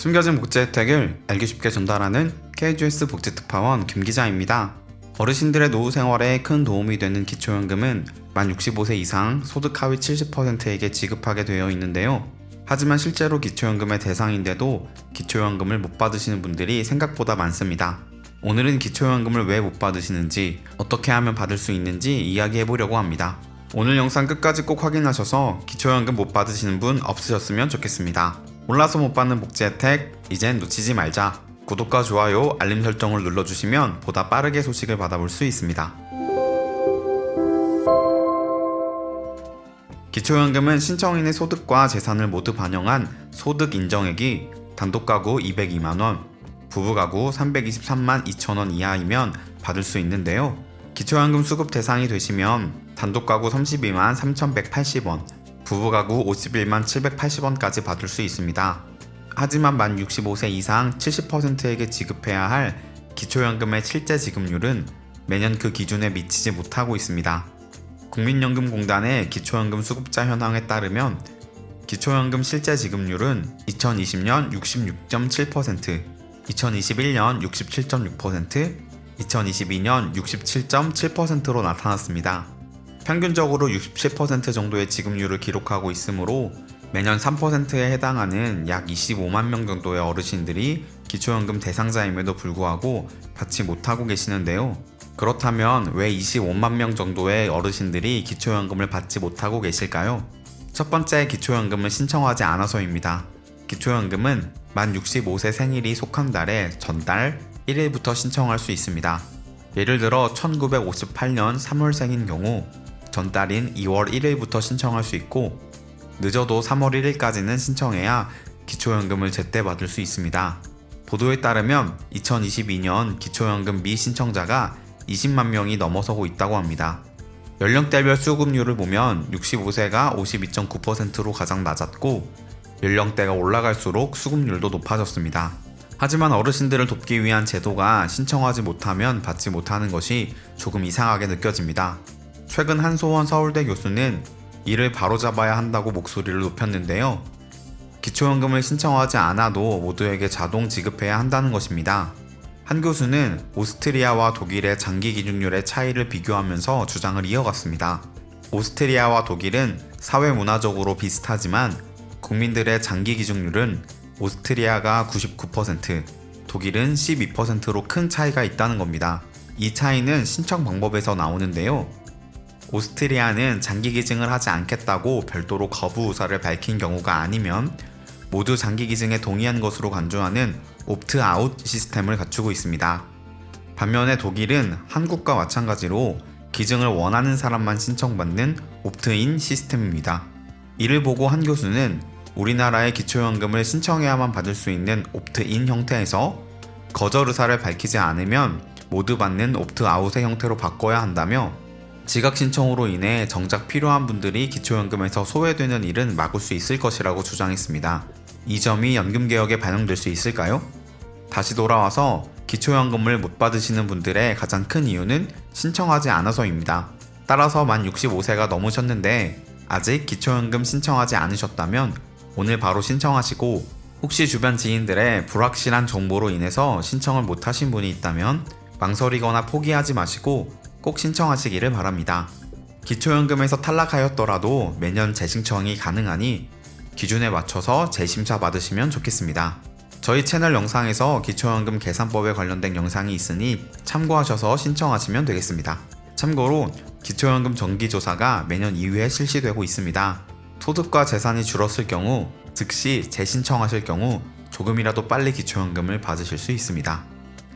숨겨진 복지 혜택을 알기 쉽게 전달하는 KGS 복지특파원 김기자입니다. 어르신들의 노후 생활에 큰 도움이 되는 기초연금은 만 65세 이상 소득 하위 70%에게 지급하게 되어 있는데요. 하지만 실제로 기초연금의 대상인데도 기초연금을 못 받으시는 분들이 생각보다 많습니다. 오늘은 기초연금을 왜 못 받으시는지, 어떻게 하면 받을 수 있는지 이야기해보려고 합니다. 오늘 영상 끝까지 꼭 확인하셔서 기초연금 못 받으시는 분 없으셨으면 좋겠습니다. 몰라서 못 받는 복지 혜택, 이젠 놓치지 말자. 구독과 좋아요, 알림 설정을 눌러주시면 보다 빠르게 소식을 받아볼 수 있습니다. 기초연금은 신청인의 소득과 재산을 모두 반영한 소득 인정액이 단독가구 202만원, 부부가구 323만 2천원 이하이면 받을 수 있는데요. 기초연금 수급 대상이 되시면 단독가구 32만 3,180원, 부부가구 51만 780원까지 받을 수 있습니다. 하지만 만 65세 이상 70%에게 지급해야 할 기초연금의 실제 지급률은 매년 그 기준에 미치지 못하고 있습니다. 국민연금공단의 기초연금 수급자 현황에 따르면 기초연금 실제 지급률은 2020년 66.7%, 2021년 67.6%, 2022년 67.7%로 나타났습니다. 평균적으로 67% 정도의 지급률을 기록하고 있으므로 매년 3%에 해당하는 약 25만 명 정도의 어르신들이 기초연금 대상자임에도 불구하고 받지 못하고 계시는데요. 그렇다면 왜 25만 명 정도의 어르신들이 기초연금을 받지 못하고 계실까요? 첫 번째, 기초연금을 신청하지 않아서입니다. 기초연금은 만 65세 생일이 속한 달에 전달 1일부터 신청할 수 있습니다. 예를 들어 1958년 3월생인 경우 전달인 2월 1일부터 신청할 수 있고, 늦어도 3월 1일까지는 신청해야 기초연금을 제때 받을 수 있습니다. 보도에 따르면 2022년 기초연금 미신청자가 20만 명이 넘어서고 있다고 합니다. 연령대별 수급률을 보면 65세가 52.9%로 가장 낮았고, 연령대가 올라갈수록 수급률도 높아졌습니다. 하지만 어르신들을 돕기 위한 제도가 신청하지 못하면 받지 못하는 것이 조금 이상하게 느껴집니다. 최근 한소원 서울대 교수는 이를 바로잡아야 한다고 목소리를 높였는데요. 기초연금을 신청하지 않아도 모두에게 자동 지급해야 한다는 것입니다. 한 교수는 오스트리아와 독일의 장기 기준률의 차이를 비교하면서 주장을 이어갔습니다. 오스트리아와 독일은 사회 문화적으로 비슷하지만 국민들의 장기 기준률은 오스트리아가 99%, 독일은 12%로 큰 차이가 있다는 겁니다. 이 차이는 신청 방법에서 나오는데요. 오스트리아는 장기 기증을 하지 않겠다고 별도로 거부 의사를 밝힌 경우가 아니면 모두 장기 기증에 동의한 것으로 간주하는 옵트아웃 시스템을 갖추고 있습니다. 반면에 독일은 한국과 마찬가지로 기증을 원하는 사람만 신청받는 옵트인 시스템입니다. 이를 보고 한 교수는 우리나라의 기초연금을 신청해야만 받을 수 있는 옵트인 형태에서 거절 의사를 밝히지 않으면 모두 받는 옵트아웃의 형태로 바꿔야 한다며, 지각 신청으로 인해 정작 필요한 분들이 기초연금에서 소외되는 일은 막을 수 있을 것이라고 주장했습니다. 이 점이 연금개혁에 반영될 수 있을까요? 다시 돌아와서 기초연금을 못 받으시는 분들의 가장 큰 이유는 신청하지 않아서입니다. 따라서 만 65세가 넘으셨는데 아직 기초연금 신청하지 않으셨다면 오늘 바로 신청하시고, 혹시 주변 지인들의 불확실한 정보로 인해서 신청을 못하신 분이 있다면 망설이거나 포기하지 마시고 꼭 신청하시기를 바랍니다. 기초연금에서 탈락하였더라도 매년 재신청이 가능하니 기준에 맞춰서 재심사 받으시면 좋겠습니다. 저희 채널 영상에서 기초연금 계산법에 관련된 영상이 있으니 참고하셔서 신청하시면 되겠습니다. 참고로 기초연금 정기조사가 매년 2회 실시되고 있습니다. 소득과 재산이 줄었을 경우, 즉시 재신청하실 경우 조금이라도 빨리 기초연금을 받으실 수 있습니다.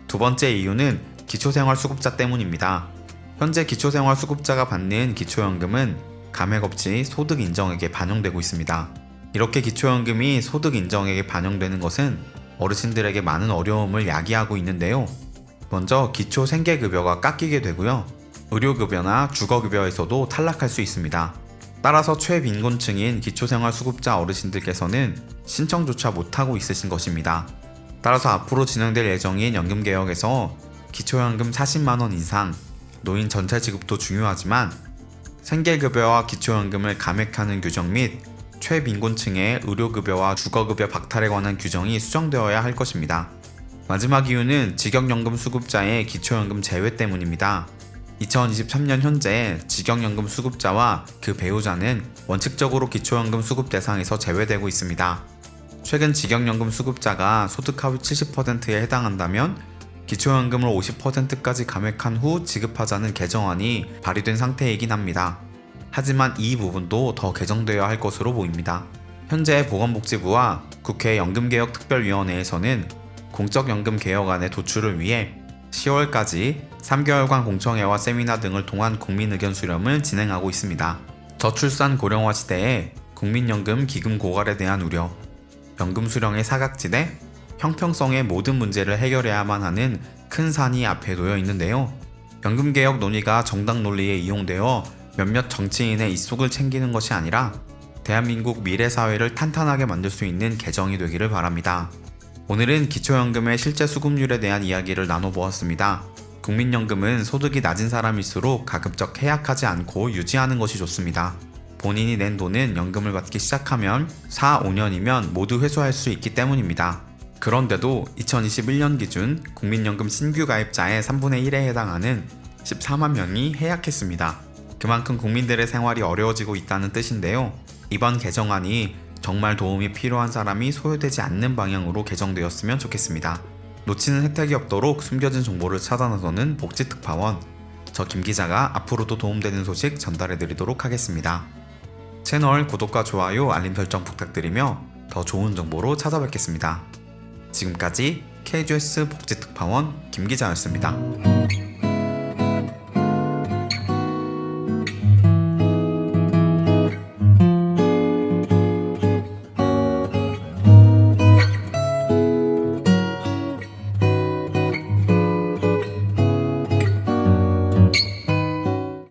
두 번째 이유는 기초생활수급자 때문입니다. 현재 기초생활수급자가 받는 기초연금은 감액 없이 소득 인정액에 반영되고 있습니다. 이렇게 기초연금이 소득 인정액에 반영되는 것은 어르신들에게 많은 어려움을 야기하고 있는데요. 먼저 기초 생계급여가 깎이게 되고요. 의료급여나 주거급여에서도 탈락할 수 있습니다. 따라서 최빈곤층인 기초생활수급자 어르신들께서는 신청조차 못하고 있으신 것입니다. 따라서 앞으로 진행될 예정인 연금개혁에서 기초연금 40만원 이상, 노인 전체 지급도 중요하지만 생계급여와 기초연금을 감액하는 규정 및 최빈곤층의 의료급여와 주거급여 박탈에 관한 규정이 수정되어야 할 것입니다. 마지막 이유는 직역연금 수급자의 기초연금 제외 때문입니다. 2023년 현재 직역연금 수급자와 그 배우자는 원칙적으로 기초연금 수급 대상에서 제외되고 있습니다. 최근 직역연금 수급자가 소득 하위 70%에 해당한다면 기초연금을 50%까지 감액한 후 지급하자는 개정안이 발의된 상태이긴 합니다. 하지만 이 부분도 더 개정되어야 할 것으로 보입니다. 현재 보건복지부와 국회 연금개혁특별위원회에서는 공적연금 개혁안의 도출을 위해 10월까지 3개월간 공청회와 세미나 등을 통한 국민의견 수렴을 진행하고 있습니다. 저출산 고령화 시대에 국민연금 기금 고갈에 대한 우려, 연금 수령의 사각지대, 형평성의 모든 문제를 해결해야만 하는 큰 산이 앞에 놓여 있는데요. 연금개혁 논의가 정당 논리에 이용되어 몇몇 정치인의 입속을 챙기는 것이 아니라 대한민국 미래사회를 탄탄하게 만들 수 있는 개정이 되기를 바랍니다. 오늘은 기초연금의 실제 수급률에 대한 이야기를 나눠보았습니다. 국민연금은 소득이 낮은 사람일수록 가급적 해약하지 않고 유지하는 것이 좋습니다. 본인이 낸 돈은 연금을 받기 시작하면 4, 5년이면 모두 회수할 수 있기 때문입니다. 그런데도 2021년 기준 국민연금 신규 가입자의 3분의 1에 해당하는 14만 명이 해약했습니다. 그만큼 국민들의 생활이 어려워지고 있다는 뜻인데요. 이번 개정안이 정말 도움이 필요한 사람이 소외되지 않는 방향으로 개정되었으면 좋겠습니다. 놓치는 혜택이 없도록 숨겨진 정보를 찾아 나서는 복지특파원, 저 김기자가 앞으로도 도움되는 소식 전달해드리도록 하겠습니다. 채널 구독과 좋아요, 알림 설정 부탁드리며 더 좋은 정보로 찾아뵙겠습니다. 지금까지 KGS 복지특파원 김기자였습니다.